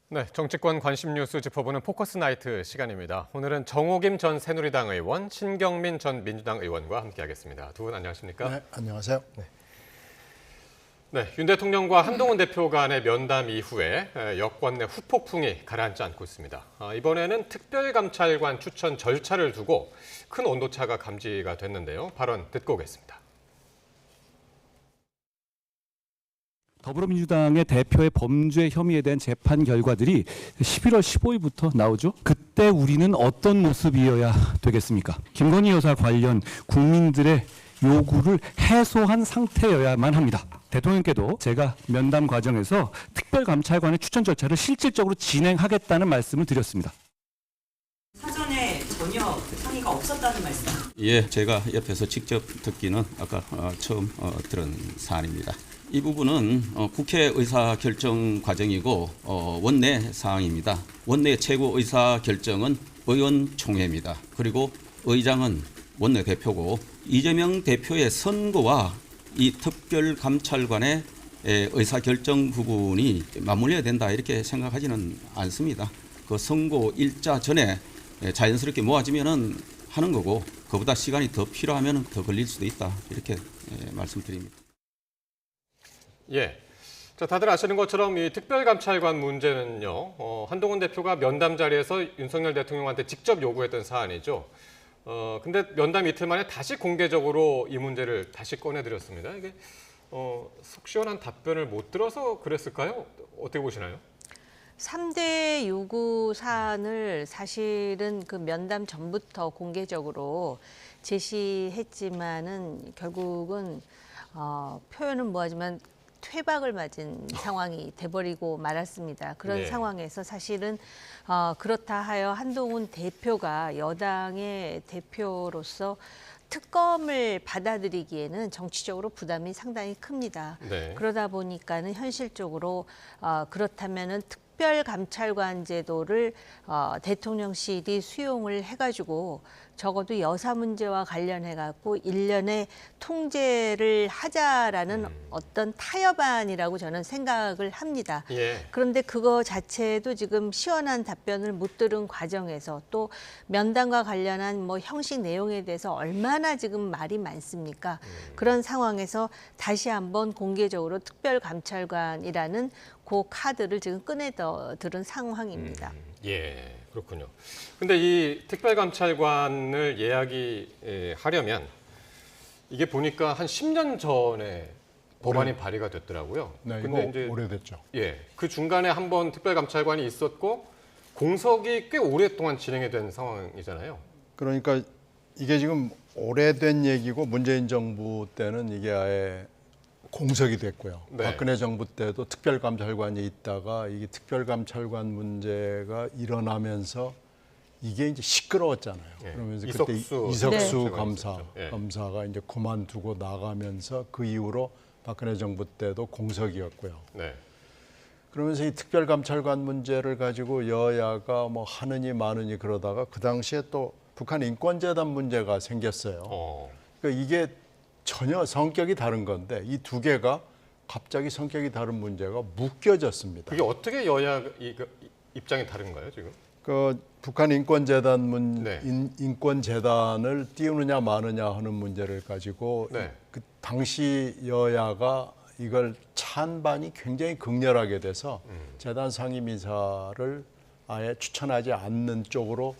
네, 정치권 관심 뉴스 짚어보는 포커스 나이트 시간입니다. 오늘은 정호김 전 새누리당 의원, 신경민 전 민주당 의원과 함께하겠습니다. 두 분 안녕하십니까? 네, 안녕하세요. 네, 윤 대통령과 한동훈 대표 간의 면담 이후에 여권 내 후폭풍이 가라앉지 않고 있습니다. 이번에는 특별감찰관 추천 절차를 두고 큰 온도차가 감지가 됐는데요. 발언 듣고 오겠습니다. 더불어민주당의 대표의 범죄 혐의에 대한 재판 결과들이 11월 15일부터 나오죠. 그때 우리는 어떤 모습이어야 되겠습니까? 김건희 여사 관련 국민들의 요구를 해소한 상태여야만 합니다. 대통령께도 제가 면담 과정에서 특별감찰관의 추천 절차를 실질적으로 진행하겠다는 말씀을 드렸습니다. 사전에 전혀 상의가 없었다는 말씀. 예, 제가 옆에서 직접 듣기는 아까 처음 들은 사안입니다. 이 부분은 국회 의사 결정 과정이고 원내 사항입니다. 원내 최고 의사 결정은 의원총회입니다. 그리고 의장은 원내 대표고 이재명 대표의 선거와 이 특별감찰관의 의사 결정 부분이 맞물려야 된다 이렇게 생각하지는 않습니다. 그 선거 일자 전에 자연스럽게 모아지면은 하는 거고 그보다 시간이 더 필요하면 더 걸릴 수도 있다 이렇게 말씀드립니다. 예. 자, 다들 아시는 것처럼 이 특별감찰관 문제는요, 한동훈 대표가 면담 자리에서 윤석열 대통령한테 직접 요구했던 사안이죠. 근데 면담 이틀 만에 다시 공개적으로 이 문제를 다시 꺼내드렸습니다. 이게 속 시원한 답변을 못 들어서 그랬을까요? 어떻게 보시나요? 3대 요구 사안을 사실은 그 면담 전부터 공개적으로 제시했지만은 결국은 표현은 뭐하지만 퇴박을 맞은 상황이 돼버리고 말았습니다. 그런 네. 상황에서 사실은 그렇다 하여 한동훈 대표가 여당의 대표로서 특검을 받아들이기에는 정치적으로 부담이 상당히 큽니다. 네. 그러다 보니까는 현실적으로 그렇다면은 특별감찰관 제도를 대통령실이 수용을 해가지고 적어도 여사 문제와 관련해갖고 일련의 통제를 하자라는 어떤 타협안이라고 저는 생각을 합니다. 예. 그런데 그거 자체도 지금 시원한 답변을 못 들은 과정에서 또 면담과 관련한 뭐 형식 내용에 대해서 얼마나 지금 말이 많습니까? 그런 상황에서 다시 한번 공개적으로 특별감찰관이라는 그 카드를 지금 꺼내들은 상황입니다. 예, 그렇군요. 근데 이 특별감찰관을 하려면 이게 보니까 한 10년 전에 법안이 발의가 됐더라고요. 네, 근데 이거 이제 오래됐죠. 예, 그 중간에 한번 특별감찰관이 있었고 공석이 꽤 오랫동안 진행이 된 상황이잖아요. 그러니까 이게 지금 오래된 얘기고 문재인 정부 때는 이게 아예 공석이 됐고요. 네. 박근혜 정부 때도 특별감찰관이 있다가 이게 특별감찰관 문제가 일어나면서 이게 이제 시끄러웠잖아요. 예. 그러면서 이석수 그때 이석수 네. 감사, 예. 검사가 이제 그만두고 나가면서 그 이후로 박근혜 정부 때도 공석이었고요. 네. 그러면서 이 특별감찰관 문제를 가지고 여야가 뭐 하느니 마느니 그러다가 그 당시에 또 북한 인권재단 문제가 생겼어요. 그러니까 이게 전혀 성격이 다른 건데 이 두 개가 갑자기 성격이 다른 문제가 묶여졌습니다. 그게 어떻게 여야 입장이 다른가요, 지금? 그 북한 인권재단 네. 인권재단을 띄우느냐 마느냐 하는 문제를 가지고 네. 그 당시 여야가 이걸 찬반이 굉장히 극렬하게 돼서 재단 상임이사를 아예 추천하지 않는 쪽으로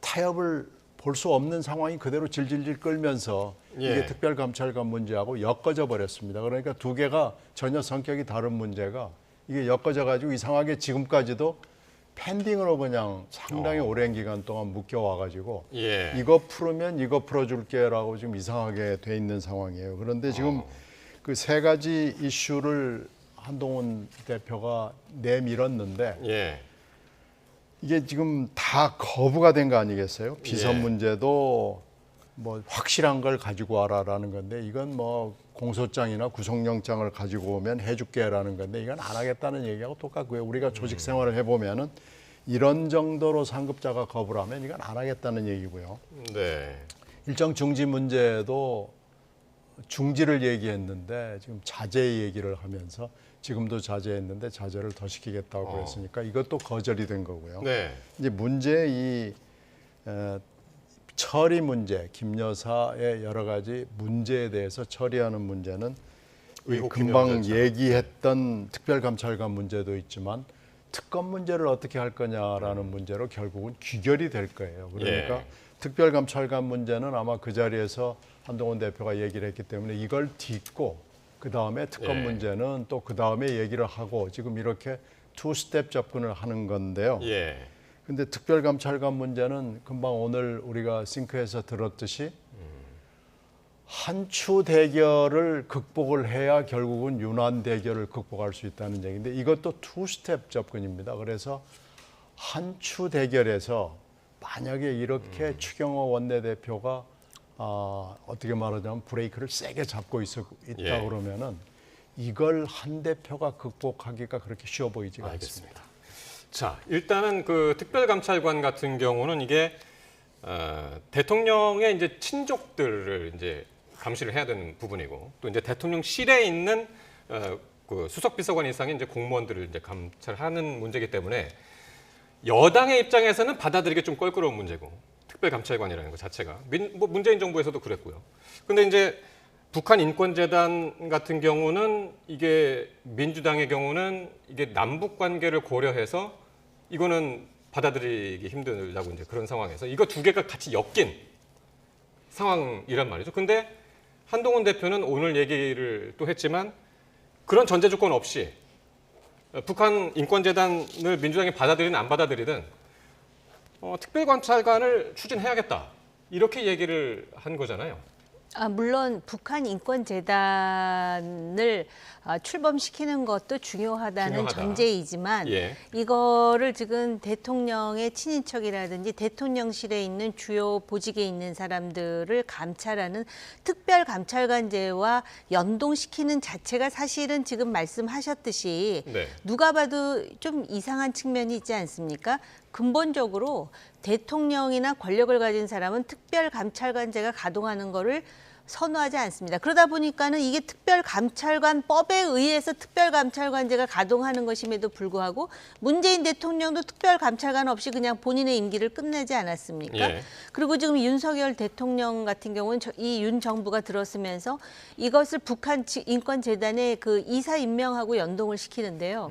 타협을 볼 수 없는 상황이 그대로 질질질 끌면서 예. 이게 특별감찰관 문제하고 엮어져 버렸습니다. 그러니까 두 개가 전혀 성격이 다른 문제가 이게 엮어져 가지고 이상하게 지금까지도 펜딩으로 그냥 상당히 오랜 기간 동안 묶여와 가지고 예. 이거 풀으면 이거 풀어줄게라고 지금 이상하게 돼 있는 상황이에요. 그런데 지금 그 세 가지 이슈를 한동훈 대표가 내밀었는데 예. 이게 지금 다 거부가 된 거 아니겠어요? 비선 예. 문제도 뭐 확실한 걸 가지고 와라라는 건데 이건 뭐 공소장이나 구속영장을 가지고 오면 해줄게라는 건데 이건 안 하겠다는 얘기하고 똑같고요. 우리가 조직 생활을 해보면은 이런 정도로 상급자가 거부를 하면 이건 안 하겠다는 얘기고요. 네. 일정 중지 문제도 중지를 얘기했는데 지금 자제 얘기를 하면서 지금도 자제했는데 자제를 더 시키겠다고 그랬으니까 이것도 거절이 된 거고요. 네. 이제 문제 이 처리 문제, 김 여사의 여러 가지 문제에 대해서 처리하는 문제는 의혹 금방 규명 절차. 얘기했던 특별감찰관 문제도 있지만 특검 문제를 어떻게 할 거냐라는 문제로 결국은 귀결이 될 거예요. 그러니까 예. 특별감찰관 문제는 아마 그 자리에서 한동훈 대표가 얘기를 했기 때문에 이걸 딛고 그 다음에 특검 예. 문제는 또 그 다음에 얘기를 하고 지금 이렇게 투 스텝 접근을 하는 건데요. 예. 근데 특별감찰관 문제는 금방 오늘 우리가 싱크에서 들었듯이 한추 대결을 극복을 해야 결국은 윤환 대결을 극복할 수 있다는 얘기인데 이것도 투 스텝 접근입니다. 그래서 한추 대결에서 만약에 이렇게 추경호 원내대표가 어떻게 말하자면 브레이크를 세게 잡고 있다 예. 그러면은 이걸 한 대표가 극복하기가 그렇게 쉬워 보이지가 알겠습니다. 않습니다. 자, 일단은 그 특별감찰관 같은 경우는 이게 대통령의 이제 친족들을 이제 감시를 해야 되는 부분이고 또 이제 대통령실에 있는 그 수석비서관 이상의 이제 공무원들을 이제 감찰하는 문제이기 때문에 여당의 입장에서는 받아들이기 좀 껄끄러운 문제고 특별감찰관이라는 것 자체가 뭐 문재인 정부에서도 그랬고요. 근데 이제 북한 인권재단 같은 경우는 이게 민주당의 경우는 이게 남북 관계를 고려해서 이거는 받아들이기 힘들다고 이제 그런 상황에서 이거 두 개가 같이 엮인 상황이란 말이죠. 근데 한동훈 대표는 오늘 얘기를 또 했지만 그런 전제 조건 없이 북한 인권재단을 민주당이 받아들이든 안 받아들이든 특별관찰관을 추진해야겠다. 이렇게 얘기를 한 거잖아요. 물론 북한 인권재단을 출범시키는 것도 중요하다는 중요하다. 전제이지만 예. 이거를 지금 대통령의 친인척이라든지 대통령실에 있는 주요 보직에 있는 사람들을 감찰하는 특별감찰관제와 연동시키는 자체가 사실은 지금 말씀하셨듯이 네. 누가 봐도 좀 이상한 측면이 있지 않습니까? 근본적으로 대통령이나 권력을 가진 사람은 특별감찰관제가 가동하는 거를 선호하지 않습니다. 그러다 보니까는 이게 특별감찰관법에 의해서 특별감찰관제가 가동하는 것임에도 불구하고 문재인 대통령도 특별감찰관 없이 그냥 본인의 임기를 끝내지 않았습니까? 예. 그리고 지금 윤석열 대통령 같은 경우는 이 윤 정부가 들었으면서 이것을 북한 인권재단의 그 이사 임명하고 연동을 시키는데요.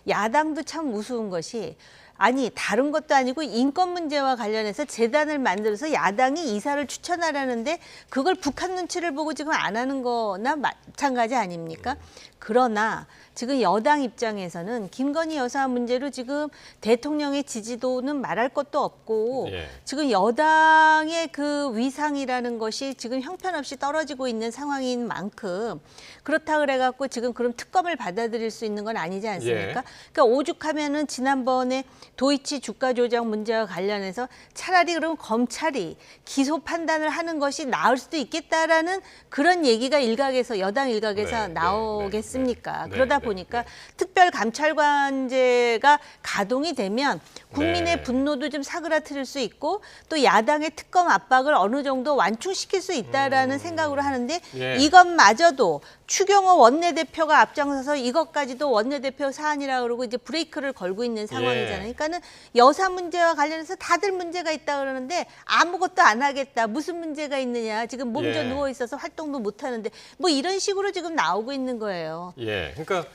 야당도 참 우스운 것이 아니 다른 것도 아니고 인권 문제와 관련해서 재단을 만들어서 야당이 이사를 추천하라는데 그걸 북한 눈치를 보고 지금 안 하는 거나 마찬가지 아닙니까? 그러나 지금 여당 입장에서는 김건희 여사 문제로 지금 대통령의 지지도는 말할 것도 없고 예. 지금 여당의 그 위상이라는 것이 지금 형편없이 떨어지고 있는 상황인 만큼 그렇다 그래갖고 지금 그럼 특검을 받아들일 수 있는 건 아니지 않습니까? 예. 그러니까 오죽하면은 지난번에 도이치 주가 조작 문제와 관련해서 차라리 그럼 검찰이 기소 판단을 하는 것이 나을 수도 있겠다라는 그런 얘기가 일각에서 여당 일각에서 네, 나오겠습니까? 네, 그러다 네, 보니까 특별감찰관제가 가동이 되면 국민의 네. 분노도 좀 사그라뜨릴 수 있고 또 야당의 특검 압박을 어느 정도 완충시킬 수 있다라는 생각으로 하는데 예. 이것마저도 추경호 원내대표가 앞장서서 이것까지도 원내대표 사안이라 그러고 이제 브레이크를 걸고 있는 상황이잖아요. 예. 그러니까는 여사 문제와 관련해서 다들 문제가 있다 그러는데 아무것도 안 하겠다. 무슨 문제가 있느냐. 지금 몸져 예. 누워 있어서 활동도 못 하는데 뭐 이런 식으로 지금 나오고 있는 거예요. 예, 그러니까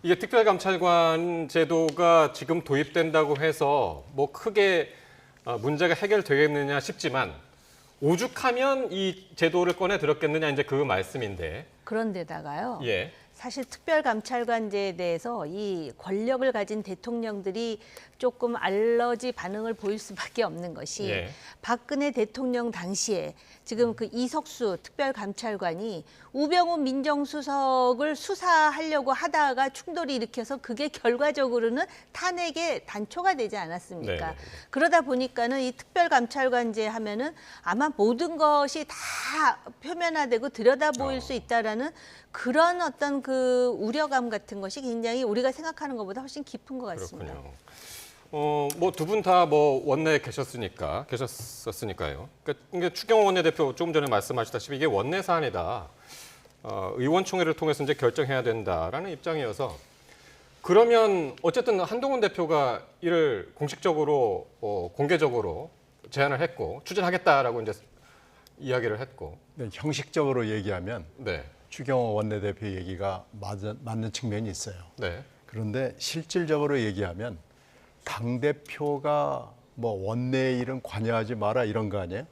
이게 특별감찰관 제도가 지금 도입된다고 해서 뭐 크게 문제가 해결되겠느냐 싶지만 오죽하면 이 제도를 꺼내 들었겠느냐 이제 그 말씀인데. 그런데다가요. 예. 사실 특별감찰관제에 대해서 이 권력을 가진 대통령들이 조금 알러지 반응을 보일 수밖에 없는 것이 예. 박근혜 대통령 당시에 지금 그 이석수 특별감찰관이 우병우 민정수석을 수사하려고 하다가 충돌이 일으켜서 그게 결과적으로는 탄핵의 단초가 되지 않았습니까? 네. 그러다 보니까는 이 특별감찰관제 하면은 아마 모든 것이 다 표면화되고 들여다 보일 수 있다라는 그런 어떤 그 우려감 같은 것이 굉장히 우리가 생각하는 것보다 훨씬 깊은 것 같습니다. 그렇군요. 뭐 두 분 다 뭐 원내에 계셨었으니까요. 그러니까 추경호 원내대표 조금 전에 말씀하셨다시피 이게 원내 사안이다. 의원총회를 통해서 이제 결정해야 된다라는 입장이어서 그러면 어쨌든 한동훈 대표가 이를 공식적으로 공개적으로 제안을 했고 추진하겠다라고 이제 이야기를 했고. 네, 형식적으로 얘기하면 네. 추경호 원내대표 얘기가 맞는 측면이 있어요. 네. 그런데 실질적으로 얘기하면 당대표가 뭐 원내의 일은 관여하지 마라 이런 거 아니에요?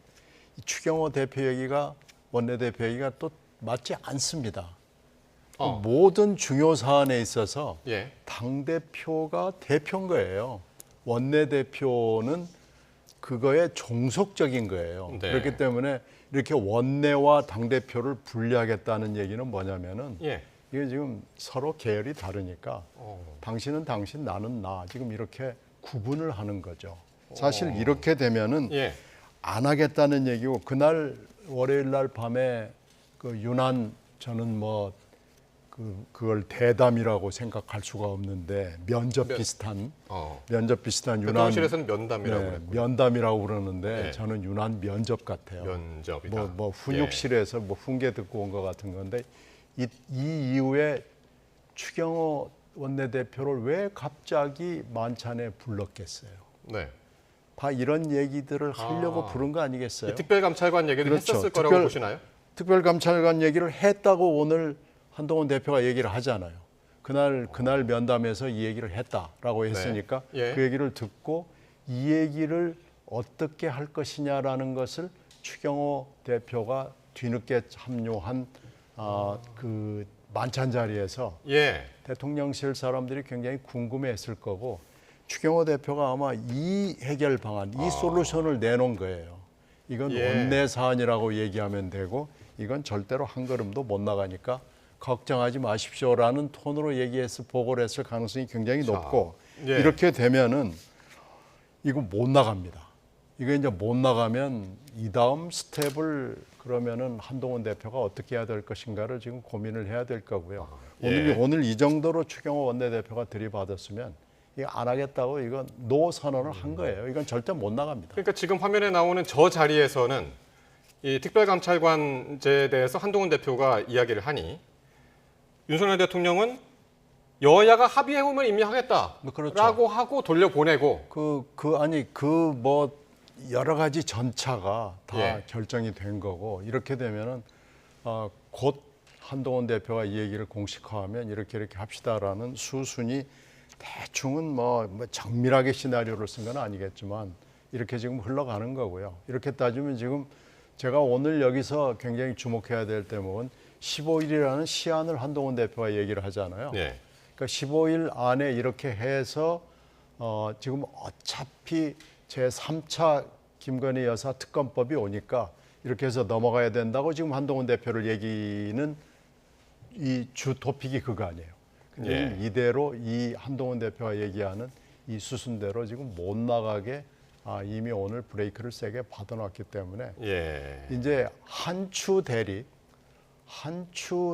이 추경호 대표 얘기가 원내대표 얘기가 또 맞지 않습니다. 모든 중요 사안에 있어서 예. 당대표가 대표인 거예요. 원내대표는 그거에 종속적인 거예요. 네. 그렇기 때문에 이렇게 원내와 당대표를 분리하겠다는 얘기는 뭐냐면은 예. 이게 지금 서로 계열이 다르니까 당신은 당신, 나는 나 지금 이렇게 구분을 하는 거죠. 사실 이렇게 되면은 예. 안 하겠다는 얘기고 그날 월요일 날 밤에 그 유난 저는 뭐 그걸 대담이라고 생각할 수가 없는데 면접 비슷한 유난 대통령실에서는 면담이라고 네, 그랬고요. 면담이라고 그러는데 네. 저는 유난 면접 같아요. 면접이다. 뭐 훈육실에서 뭐 훈계 듣고 온 것 같은 건데 이 이후에 추경호 원내대표를 왜 갑자기 만찬에 불렀겠어요? 네. 다 이런 얘기들을 하려고 부른 거 아니겠어요? 이 특별감찰관 얘기를 그렇죠. 했었을 거라고 보시나요? 특별감찰관 얘기를 했다고 오늘 한동훈 대표가 얘기를 하잖아요. 그날 면담에서 이 얘기를 했다라고 했으니까 네. 예. 그 얘기를 듣고 이 얘기를 어떻게 할 것이냐라는 것을 추경호 대표가 뒤늦게 합류한 그 만찬 자리에서 예. 대통령실 사람들이 굉장히 궁금해했을 거고 추경호 대표가 아마 이 해결 방안, 이 솔루션을 내놓은 거예요. 이건 예. 원내 사안이라고 얘기하면 되고 이건 절대로 한 걸음도 못 나가니까 걱정하지 마십시오라는 톤으로 얘기해서 보고를 했을 가능성이 굉장히 높고 예. 이렇게 되면은 이거 못 나갑니다. 이거 이제 못 나가면 이 다음 스텝을 그러면은 한동훈 대표가 어떻게 해야 될 것인가를 지금 고민을 해야 될 거고요. 예. 오늘 이 정도로 추경호 원내대표가 들이받았으면 이거 안 하겠다고 이건 노 선언을 한 거예요. 이건 절대 못 나갑니다. 그러니까 지금 화면에 나오는 저 자리에서는 이 특별감찰관제에 대해서 한동훈 대표가 이야기를 하니 윤석열 대통령은 여야가 합의해오면 임명하겠다라고 그렇죠. 하고 돌려보내고 뭐 여러 가지 전차가 다 예. 결정이 된 거고 이렇게 되면은 곧 한동훈 대표가 이 얘기를 공식화하면 이렇게 합시다라는 수순이 대충은 뭐 정밀하게 시나리오를 쓴 건 아니겠지만 이렇게 지금 흘러가는 거고요. 이렇게 따지면 지금 제가 오늘 여기서 굉장히 주목해야 될 대목은 15일이라는 시한을 한동훈 대표가 얘기를 하잖아요. 예. 그러니까 15일 안에 이렇게 해서 지금 어차피 제3차 김건희 여사 특검법이 오니까 이렇게 해서 넘어가야 된다고 지금 한동훈 대표를 얘기는 이 주 토픽이 그거 아니에요. 근데 예. 이대로 이 한동훈 대표가 얘기하는 이 수순대로 지금 못 나가게 이미 오늘 브레이크를 세게 받아놨기 때문에 예. 이제 한추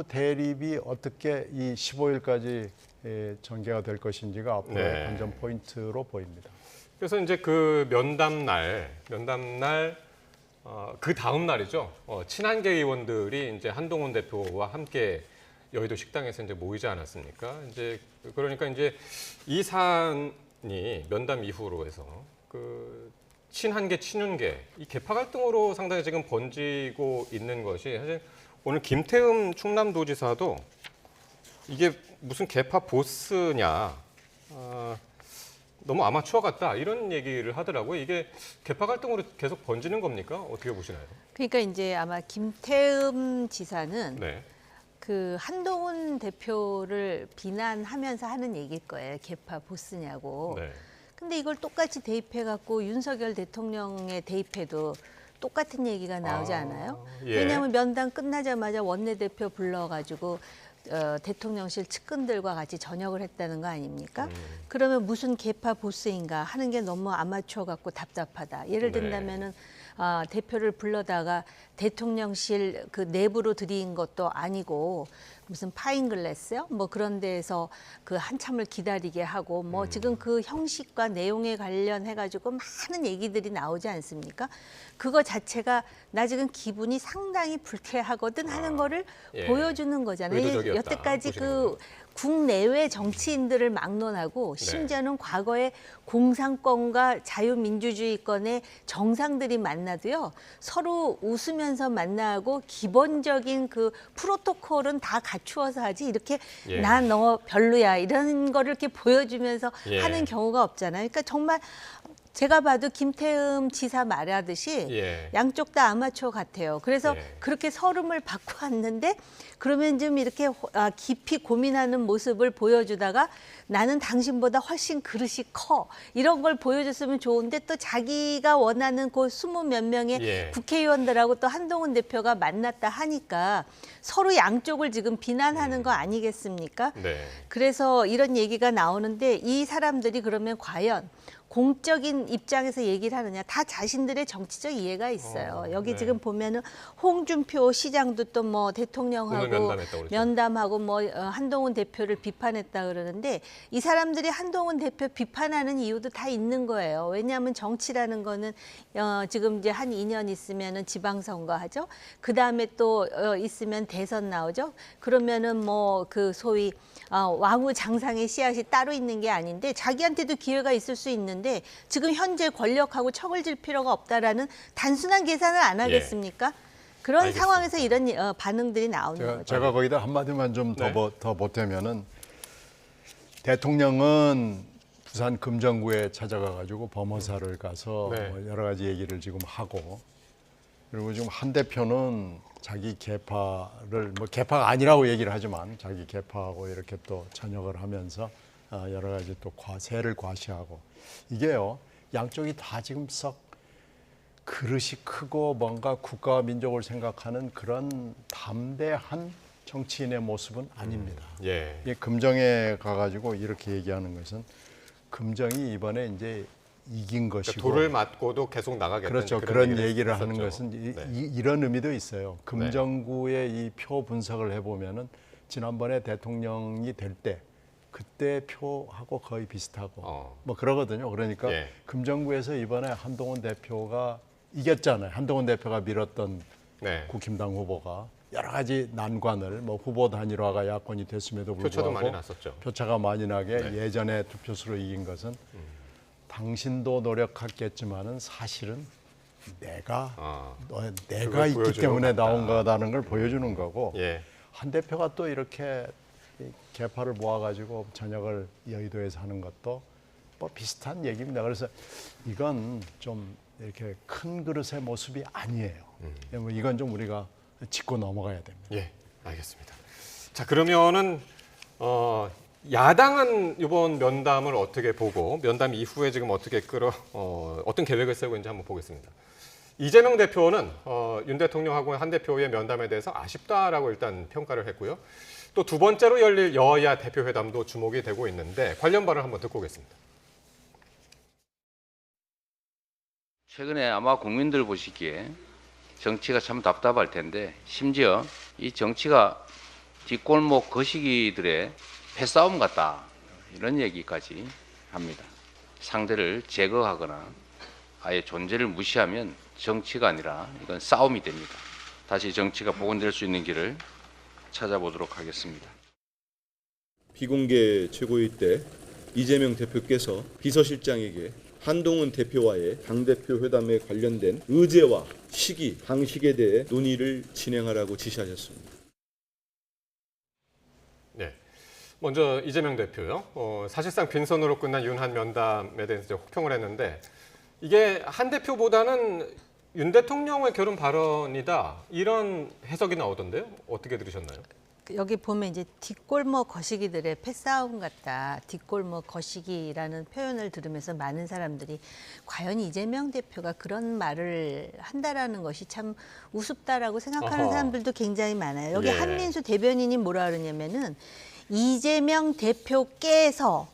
대립이 어떻게 이 15일까지 전개가 될 것인지가 앞으로의 네. 관전 포인트로 보입니다. 그래서 이제 그 면담 날 그 다음 날이죠. 친한계 의원들이 이제 한동훈 대표와 함께 여의도 식당에서 이제 모이지 않았습니까? 이제 그러니까 이제 이 사안이 면담 이후로 해서 그 친한계, 친윤계 이 계파 갈등으로 상당히 지금 번지고 있는 것이 사실 오늘 김태흠 충남도지사도 이게 무슨 계파 보스냐, 너무 아마추어 같다 이런 얘기를 하더라고요. 이게 계파 갈등으로 계속 번지는 겁니까? 어떻게 보시나요? 그러니까 이제 아마 김태흠 지사는 네. 그 한동훈 대표를 비난하면서 하는 얘기일 거예요. 계파 보스냐고. 네. 근데 이걸 똑같이 대입해갖고 윤석열 대통령에 대입해도 똑같은 얘기가 나오지 않아요? 예. 왜냐하면 면담 끝나자마자 원내대표 불러가지고 대통령실 측근들과 같이 저녁을 했다는 거 아닙니까? 그러면 무슨 계파 보스인가 하는 게 너무 아마추어 같고 답답하다. 예를 네. 든다면은 대표를 불러다가 대통령실 그 내부로 들인 것도 아니고 무슨 파인글래스요? 뭐 그런 데에서 그 한참을 기다리게 하고 뭐 지금 그 형식과 내용에 관련해 가지고 많은 얘기들이 나오지 않습니까? 그거 자체가 나 지금 기분이 상당히 불쾌하거든 하는 거를 예. 보여주는 거잖아요. 의도적이었다, 여태까지 보시는 그 국내외 정치인들을 막론하고 심지어는 과거에 공산권과 자유민주주의권의 정상들이 만나도요. 서로 웃으면서 만나고 기본적인 그 프로토콜은 다 갖추어서 하지 이렇게 예. 나 너 별로야 이런 거를 이렇게 보여주면서 예. 하는 경우가 없잖아요. 그러니까 정말 제가 봐도 김태흠 지사 말하듯이 예. 양쪽 다 아마추어 같아요. 그래서 예. 그렇게 서름을 받고 왔는데 그러면 좀 이렇게 깊이 고민하는 모습을 보여주다가 나는 당신보다 훨씬 그릇이 커 이런 걸 보여줬으면 좋은데 또 자기가 원하는 그 20 몇 명의 예. 국회의원들하고 또 한동훈 대표가 만났다 하니까 서로 양쪽을 지금 비난하는 거 아니겠습니까? 네. 그래서 이런 얘기가 나오는데 이 사람들이 그러면 과연 공적인 입장에서 얘기를 하느냐 다 자신들의 정치적 이해가 있어요. 여기 네. 지금 보면은 홍준표 시장도 또 뭐 오늘 대통령하고 면담했다고 그러죠. 면담하고 뭐 한동훈 대표를 비판했다 그러는데 이 사람들이 한동훈 대표 비판하는 이유도 다 있는 거예요. 왜냐하면 정치라는 거는 지금 이제 한 2년 있으면은 지방선거 하죠. 그 다음에 또 있으면 대선 나오죠. 그러면은 뭐 그 소위 왕후 장상의 씨앗이 따로 있는 게 아닌데 자기한테도 기회가 있을 수 있는데 지금 현재 권력하고 척을 질 필요가 없다라는 단순한 계산을 안 하겠습니까? 그런 알겠습니다. 상황에서 이런 반응들이 나오는 거죠. 제가 거기다 한마디만 좀 네. 더 보태면은 대통령은 부산 금정구에 찾아가가지고 범어사를 가서 네. 뭐 여러 가지 얘기를 지금 하고 그리고 지금 한 대표는 자기 계파를 뭐 계파가 아니라고 얘기를 하지만 자기 계파하고 이렇게 또 전역을 하면서 여러 가지 또 세를 과시하고 이게요 양쪽이 다 지금 썩 그릇이 크고 뭔가 국가와 민족을 생각하는 그런 담대한 정치인의 모습은 아닙니다. 예. 이 금정에 가가지고 이렇게 얘기하는 것은 금정이 이번에 이제 이긴 것이고 그러니까 돌을 맞고도 계속 나가겠다. 그렇죠. 그런 얘기를 하는 했었죠. 것은 네. 이런 의미도 있어요. 금정구의 이 표 분석을 해보면은 지난번에 대통령이 될 때 그때 표하고 거의 비슷하고 뭐 그러거든요. 그러니까 예. 금정구에서 이번에 한동훈 대표가 이겼잖아요. 한동훈 대표가 밀었던 네. 국힘당 후보가 여러 가지 난관을 뭐 후보 단일화가 야권이 됐음에도 불구하고 표차도 많이 났었죠. 표차가 많이 나게 네. 예전에 투표수로 이긴 것은 당신도 노력했겠지만은 사실은 내가 그걸 있기 보여주는 때문에 것 같다. 나온 거다는 걸 보여주는 거고 예. 한 대표가 또 이렇게 이 계파를 모아가지고 저녁을 여의도에서 하는 것도 뭐 비슷한 얘기입니다. 그래서 이건 좀 이렇게 큰 그릇의 모습이 아니에요. 뭐 이건 좀 우리가 짚고 넘어가야 됩니다. 예, 알겠습니다. 자, 그러면은 야당은 이번 면담을 어떻게 보고 면담 이후에 지금 어떻게 어떤 계획을 세우고 있는지 한번 보겠습니다. 이재명 대표는 윤 대통령하고 한 대표의 면담에 대해서 아쉽다라고 일단 평가를 했고요. 또 두 번째로 열릴 여야 대표회담도 주목이 되고 있는데 관련 발언 한번 듣고 오겠습니다. 최근에 아마 국민들 보시기에 정치가 참 답답할 텐데 심지어 이 정치가 뒷골목 거시기들의 패싸움 같다 이런 얘기까지 합니다. 상대를 제거하거나 아예 존재를 무시하면 정치가 아니라 이건 싸움이 됩니다. 다시 정치가 복원될 수 있는 길을 찾아보도록 하겠습니다. 비공개 최고위 때 이재명 대표께서 비서실장에게 한동훈 대표와의 당대표 회담에 관련된 의제와 시기, 방식에 대해 논의를 진행하라고 지시하셨습니다. 네. 먼저 이재명 대표요. 사실상 빈손으로 끝난 윤한 면담에 대해서 이제 혹평을 했는데 이게 한 대표보다는 윤 대통령의 결혼 발언이다 이런 해석이 나오던데요. 어떻게 들으셨나요? 여기 보면 이제 뒷골목 거시기들의 패싸움 같다. 뒷골목 거시기라는 표현을 들으면서 많은 사람들이 과연 이재명 대표가 그런 말을 한다라는 것이 참 우습다라고 생각하는 어허. 사람들도 굉장히 많아요. 여기 예. 한민수 대변인이 뭐라 그러냐면은 이재명 대표께서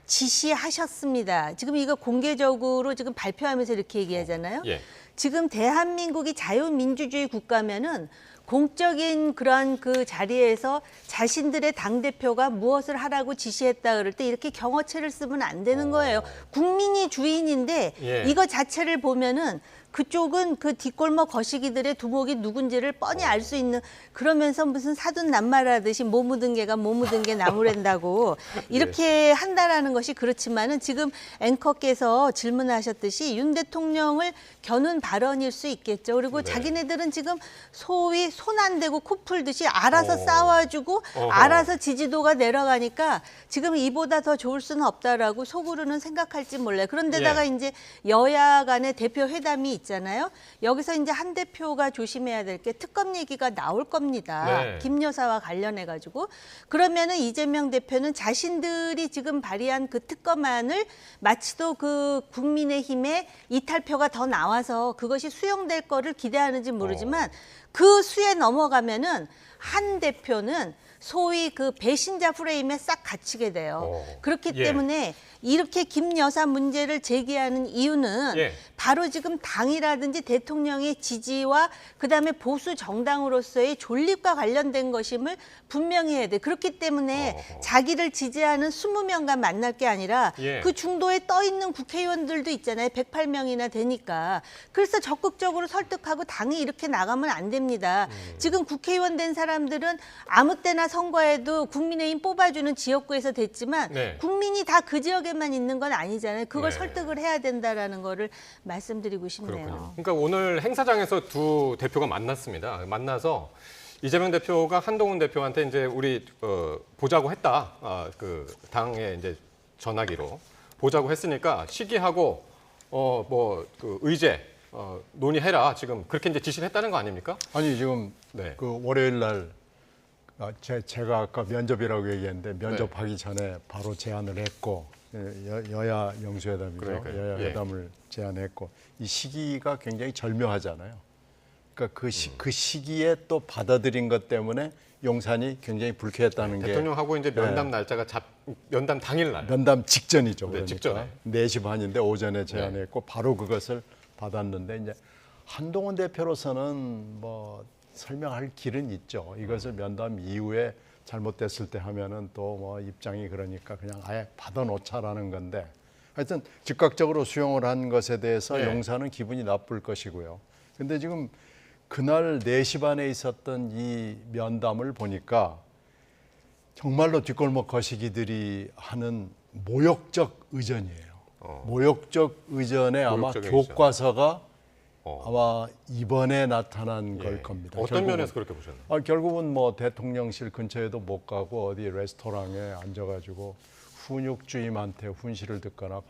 지시하셨습니다. 지금 이거 공개적으로 지금 발표하면서 이렇게 얘기하잖아요. 예. 지금 대한민국이 자유민주주의 국가면은 공적인 그러한 그 자리에서 자신들의 당대표가 무엇을 하라고 지시했다 그럴 때 이렇게 경어체를 쓰면 안 되는 거예요. 국민이 주인인데 예. 이거 자체를 보면은 그쪽은 그 뒷골목 거시기들의 두목이 누군지를 뻔히 알 수 있는, 그러면서 무슨 사돈 낱말하듯이 뭐 묻은 개가 뭐 묻은 게 나무랜다고 이렇게 한다라는 것이, 그렇지만은 지금 앵커께서 질문하셨듯이 윤 대통령을 겨눈 발언일 수 있겠죠. 그리고 네. 자기네들은 지금 소위 손 안 대고 코 풀듯이 알아서 싸워주고 알아서 지지도가 내려가니까 지금 이보다 더 좋을 수는 없다라고 속으로는 생각할지 몰라요. 그런데다가 이제 여야 간의 대표 회담이 있잖아요. 여기서 이제 한 대표가 조심해야 될 게 특검 얘기가 나올 겁니다. 네. 김 여사와 관련해 가지고. 그러면은 이재명 대표는 자신들이 지금 발의한 그 특검안을 마치도 그 국민의힘의 이탈표가 더 나와서 그것이 수용될 거를 기대하는지 모르지만 그 수에 넘어가면은 한 대표는 소위 그 배신자 프레임에 싹 갇히게 돼요. 그렇기 예. 때문에 이렇게 김 여사 문제를 제기하는 이유는 예. 바로 지금 당이라든지 대통령의 지지와 그다음에 보수 정당으로서의 존립과 관련된 것임을 분명히 해야 돼. 그렇기 때문에 자기를 지지하는 20명과 만날 게 아니라 예. 그 중도에 떠 있는 국회의원들도 있잖아요. 108명이나 되니까. 그래서 적극적으로 설득하고 당이 이렇게 나가면 안 됩니다. 지금 국회의원 된 사람들은 아무 때나 선거에도 국민의힘 뽑아주는 지역구에서 됐지만 네. 국민이 다 그 지역에만 있는 건 아니잖아요. 그걸 네. 설득을 해야 된다라는 거를 말씀드리고 싶네요. 그렇군요. 그러니까 오늘 행사장에서 두 대표가 만났습니다. 만나서 이재명 대표가 한동훈 대표한테 이제 우리 보자고 했다. 그 당의 이제 전화기로 보자고 했으니까 시기하고 뭐 그 의제 논의해라. 지금 그렇게 이제 지시를 했다는 거 아닙니까? 아니 지금 네. 그 월요일 날 제가 아까 면접이라고 얘기했는데 면접하기 전에 바로 제안을 했고 여야 영수회담이죠. 그러니까요. 여야 예. 회담을 제안했고 이 시기가 굉장히 절묘하잖아요. 그러니까 그 시기에 또 받아들인 것 때문에 용산이 굉장히 불쾌했다는 게 대통령하고 이제 면담 날짜가 면담 당일 날. 면담 직전이죠. 네, 그러니까 직전에. 4시 반인데 오전에 제안했고 바로 그것을 받았는데 이제 한동훈 대표로서는 뭐 설명할 길은 있죠. 이것을 면담 이후에 잘못됐을 때 하면은 또 뭐 입장이 그러니까 그냥 아예 받아놓자라는 건데 하여튼 즉각적으로 수용을 한 것에 대해서 네. 용산은 기분이 나쁠 것이고요. 근데 지금 그날 4시 반에 있었던 이 면담을 보니까 정말로 뒷골목 거시기들이 하는 모욕적 의전이에요. 모욕적 의전에 아마 모욕적인 의전. 교과서가 아마 이번에 나타난 예. 걸 겁니다. 어떤 면에서 그렇게 보셨나요? 결국은 뭐 대통령실 근처에도 못 가고 어디 레스토랑에 앉아가지고 훈육주임한테 훈시를 듣거나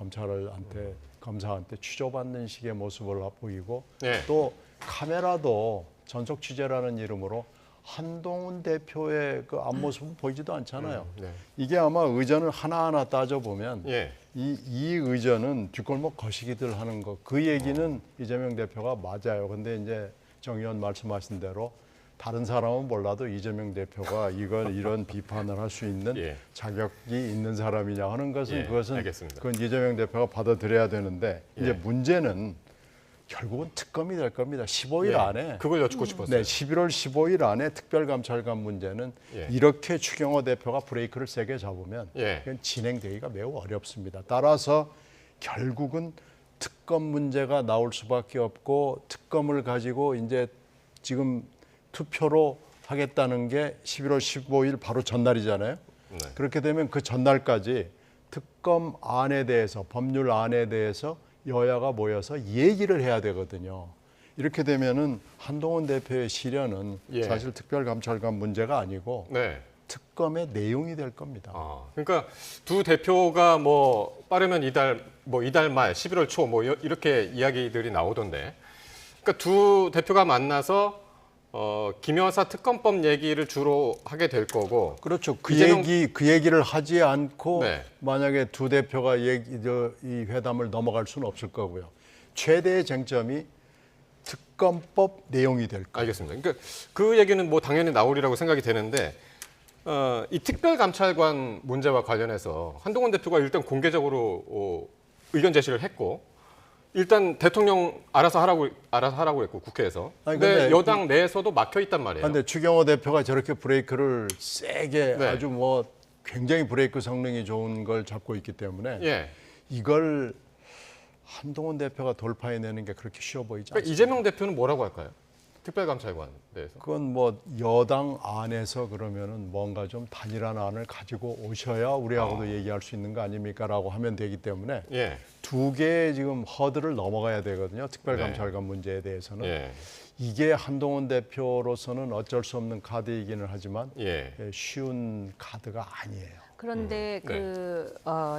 검사한테 취조받는 식의 모습을 보이고 네. 또 카메라도 전속 취재라는 이름으로 한동훈 대표의 그 앞모습은 보이지도 않잖아요. 네. 이게 아마 의전을 하나하나 따져보면 예. 이 의전은 뒷골목 거시기들 하는 거, 그 얘기는 이재명 대표가 맞아요. 근데 이제 정 의원 말씀하신 대로 다른 사람은 몰라도 이재명 대표가 이런 비판을 할 수 있는 예. 자격이 있는 사람이냐 하는 것은 예, 그것은 알겠습니다. 그건 이재명 대표가 받아들여야 되는데 예. 이제 문제는 결국은 특검이 될 겁니다. 15일 예. 안에. 그걸 여쭙고 싶었어요. 네, 11월 15일 안에 특별감찰관 문제는 예. 이렇게 추경호 대표가 브레이크를 세게 잡으면 예. 이건 진행되기가 매우 어렵습니다. 따라서 결국은 특검 문제가 나올 수밖에 없고 특검을 가지고 이제 지금 투표로 하겠다는 게 11월 15일 바로 전날이잖아요. 네. 그렇게 되면 그 전날까지 특검 안에 대해서 법률 안에 대해서 여야가 모여서 얘기를 해야 되거든요. 이렇게 되면은 한동훈 대표의 시련은 예. 사실 특별감찰관 문제가 아니고 네. 특검의 내용이 될 겁니다. 그러니까 두 대표가 뭐 빠르면 이달 말 11월 초 뭐 이렇게 이야기들이 나오던데. 그러니까 두 대표가 만나서 김 여사 특검법 얘기를 주로 하게 될 거고. 그렇죠. 그 이재명- 얘기를 하지 않고 네. 만약에 두 대표가 이 회담을 넘어갈 수는 없을 거고요. 최대의 쟁점이 특검법 내용이 될 거예요. 알겠습니다. 그러니까 그 얘기는 뭐 당연히 나오리라고 생각이 되는데 이 특별감찰관 문제와 관련해서 한동훈 대표가 일단 공개적으로 의견 제시를 했고 일단 대통령 알아서 하라고 했고 국회에서. 아니, 근데 근데 여당 내에서도 막혀 있단 말이에요. 그런데 추경호 대표가 저렇게 브레이크를 세게 네. 아주 뭐 굉장히 브레이크 성능이 좋은 걸 잡고 있기 때문에 예. 이걸 한동훈 대표가 돌파해내는 게 그렇게 쉬워 보이지 그러니까 않습니다. 이재명 대표는 뭐라고 할까요? 특별감찰관 내에서. 그건 뭐 여당 안에서 그러면은 뭔가 좀 단일한 안을 가지고 오셔야 우리하고도 얘기할 수 있는 거 아닙니까라고 하면 되기 때문에 예. 두 개의 지금 허들을 넘어가야 되거든요. 특별감찰관 문제에 대해서는 예. 이게 한동훈 대표로서는 어쩔 수 없는 카드이기는 하지만 예. 쉬운 카드가 아니에요. 그런데 네.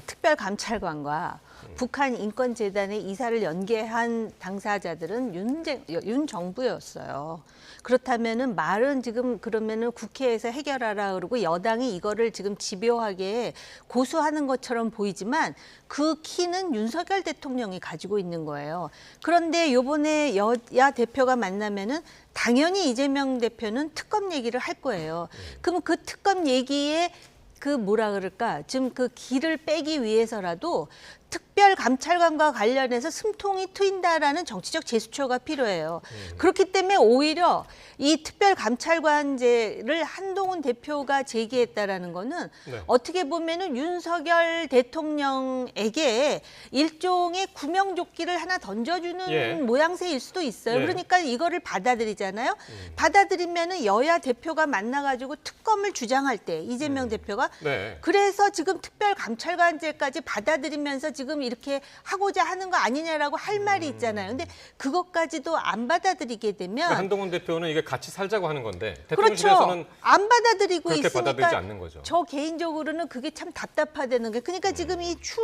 특별감찰관과 북한 인권재단의 이사를 연계한 당사자들은 윤 정부였어요. 그렇다면은 말은 지금 그러면은 국회에서 해결하라 그러고 여당이 이거를 지금 집요하게 고수하는 것처럼 보이지만 그 키는 윤석열 대통령이 가지고 있는 거예요. 그런데 요번에 여야 대표가 만나면은 당연히 이재명 대표는 특검 얘기를 할 거예요. 그럼 그 특검 얘기에 그 뭐라 그럴까 지금 그 길을 빼기 위해서라도 특별감찰관과 관련해서 숨통이 트인다라는 정치적 제스처가 필요해요. 그렇기 때문에 오히려 이 특별감찰관제를 한동훈 대표가 제기했다라는 거는 네. 어떻게 보면은 윤석열 대통령에게 일종의 구명조끼를 하나 던져주는 예. 모양새일 수도 있어요. 예. 그러니까 이거를 받아들이잖아요. 받아들이면은 여야 대표가 만나가지고 특검을 주장할 때 이재명 대표가 네. 그래서 지금 특별감찰관제까지 받아들이면서 지금 이렇게 하고자 하는 거 아니냐라고 할 말이 있잖아요. 근데 그것까지도 안 받아들이게 되면 그러니까 한동훈 대표는 이게 같이 살자고 하는 건데 그렇죠. 대통령실에서는 안 받아들이고 그렇게 있으니까 받아들이지 않는 거죠. 저 개인적으로는 그게 참 답답하다는 게 그러니까 지금 이 추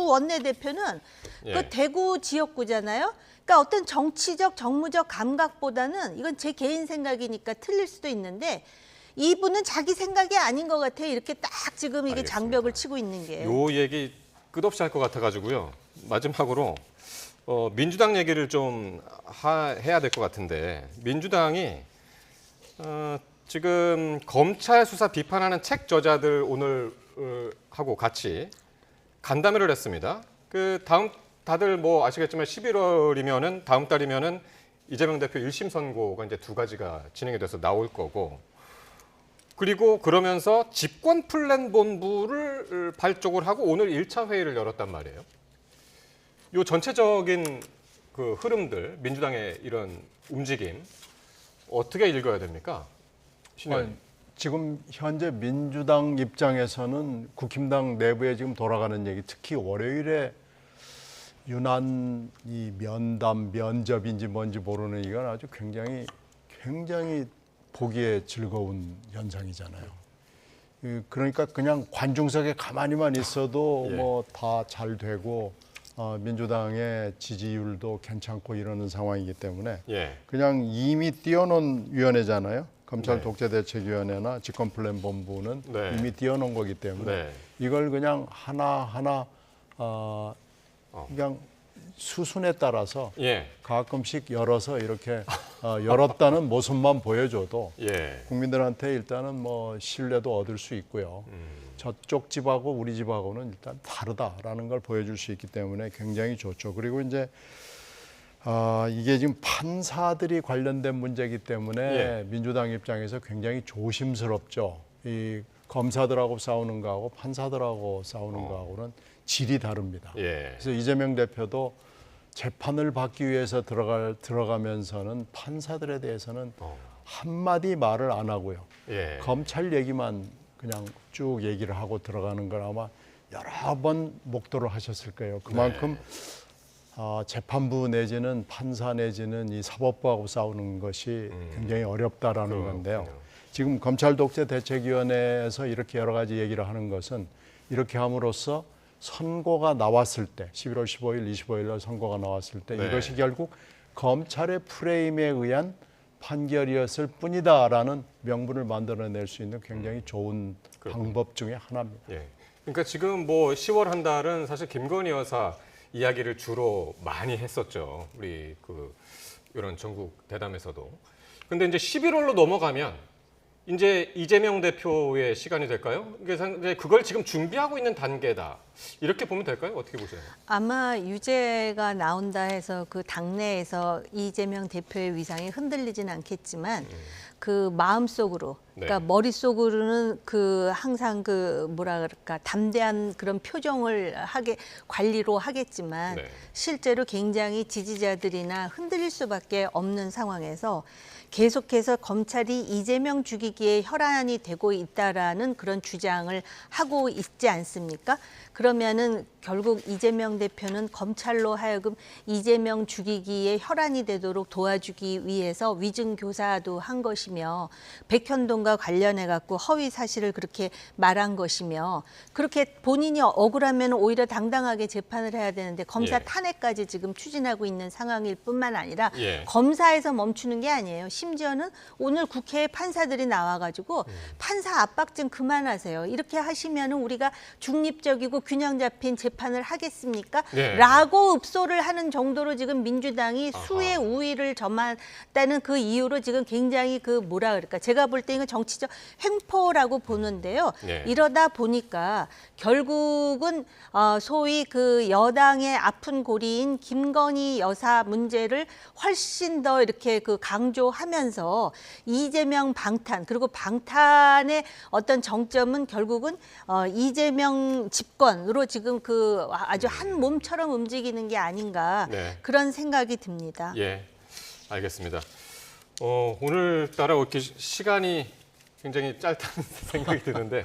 원내대표는 예. 그 대구 지역구잖아요. 그러니까 어떤 정치적 정무적 감각보다는 이건 제 개인 생각이니까 틀릴 수도 있는데 이분은 자기 생각이 아닌 것 같아요. 이렇게 딱 지금 이게 알겠습니다. 장벽을 치고 있는 게. 요 얘기 끝없이 할 것 같아가지고요. 마지막으로 민주당 얘기를 좀 해야 될 것 같은데 민주당이 지금 검찰 수사 비판하는 책 저자들 오늘 하고 같이 간담회를 했습니다. 그 다음 다들 뭐 아시겠지만 11월이면은 다음 달이면은 이재명 대표 1심 선고가 이제 두 가지가 진행이 돼서 나올 거고. 그리고 그러면서 집권 플랜 본부를 발족을 하고 오늘 1차 회의를 열었단 말이에요. 요 전체적인 그 흐름들, 민주당의 이런 움직임 어떻게 읽어야 됩니까? 신현희. 지금 현재 민주당 입장에서는 국힘당 내부에 지금 돌아가는 얘기, 특히 월요일에 유난 이 면담, 면접인지 뭔지 모르는 이건 아주 굉장히 보기에 즐거운 현상이잖아요. 그러니까 그냥 관중석에 가만히만 있어도 예. 뭐 다 잘 되고 민주당의 지지율도 괜찮고 이러는 상황이기 때문에 예. 그냥 이미 띄워놓은 위원회잖아요. 검찰 네. 독재대책위원회나 집권플랜본부는 네. 이미 띄워놓은 거기 때문에 네. 이걸 그냥 하나하나 그냥 수순에 따라서 예. 가끔씩 열어서 이렇게 열었다는 모습만 보여줘도 예. 국민들한테 일단은 뭐 신뢰도 얻을 수 있고요. 저쪽 집하고 우리 집하고는 일단 다르다라는 걸 보여줄 수 있기 때문에 굉장히 좋죠. 그리고 이제 이게 지금 판사들이 관련된 문제이기 때문에 예. 민주당 입장에서 굉장히 조심스럽죠. 이 검사들하고 싸우는 거하고 판사들하고 싸우는 거하고는 질이 다릅니다. 예. 그래서 이재명 대표도 재판을 받기 위해서 들어가면서는 판사들에 대해서는 한마디 말을 안 하고요. 예. 검찰 얘기만 그냥 쭉 얘기를 하고 들어가는 걸 아마 여러 번 목도를 하셨을 거예요. 그만큼 재판부 내지는 판사 내지는 이 사법부하고 싸우는 것이 굉장히 어렵다라는 건데요. 지금 검찰 독재 대책위원회에서 이렇게 여러 가지 얘기를 하는 것은 이렇게 함으로써 선고가 나왔을 때 11월 15일, 25일 날 선고가 나왔을 때 네. 이것이 결국 검찰의 프레임에 의한 판결이었을 뿐이다라는 명분을 만들어낼 수 있는 굉장히 좋은 방법 중에 하나입니다. 예. 그러니까 지금 뭐 10월 한 달은 사실 김건희 여사 이야기를 주로 많이 했었죠. 우리 그 이런 전국 대담에서도. 근데 이제 11월로 넘어가면 이제 이재명 대표의 시간이 될까요? 이제 그걸 지금 준비하고 있는 단계다. 이렇게 보면 될까요? 어떻게 보세요? 아마 유죄가 나온다 해서 그 당내에서 이재명 대표의 위상이 흔들리진 않겠지만 그 마음속으로, 그러니까 네. 머릿속으로는 그 항상 그 뭐라 그럴까 담대한 그런 표정을 관리로 하겠지만 네. 실제로 굉장히 지지자들이나 흔들릴 수밖에 없는 상황에서 계속해서 검찰이 이재명 죽이기에 혈안이 되고 있다라는 그런 주장을 하고 있지 않습니까? 그러면은 결국 이재명 대표는 검찰로 하여금 이재명 죽이기에 혈안이 되도록 도와주기 위해서 위증 교사도 한 것이며 백현동과 관련해 갖고 허위 사실을 그렇게 말한 것이며 그렇게 본인이 억울하면 오히려 당당하게 재판을 해야 되는데 검사 예. 탄핵까지 지금 추진하고 있는 상황일 뿐만 아니라 예. 검사에서 멈추는 게 아니에요. 심지어는 오늘 국회에 판사들이 나와가지고 판사 압박 좀 그만하세요. 이렇게 하시면은 우리가 중립적이고 균형 잡힌 재판을 하겠습니까? 네. 라고 읍소를 하는 정도로 지금 민주당이 아하. 수의 우위를 점한다는 그 이유로 지금 굉장히 그 뭐라 그럴까? 제가 볼 때 이건 정치적 횡포라고 보는데요. 네. 이러다 보니까 결국은 소위 그 여당의 아픈 고리인 김건희 여사 문제를 훨씬 더 이렇게 그 강조하면서 이재명 방탄 그리고 방탄의 어떤 정점은 결국은 이재명 집권으로 지금 그 아주 한 몸처럼 움직이는 게 아닌가 네. 그런 생각이 듭니다. 예, 알겠습니다. 오늘따라 이렇게 시간이 굉장히 짧다는 생각이 드는데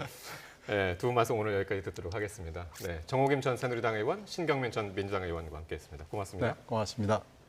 두 분 말씀 오늘 여기까지 듣도록 하겠습니다. 네, 정호김 전 새누리당 의원, 신경민 전 민주당 의원과 함께했습니다. 고맙습니다. 네, 고맙습니다.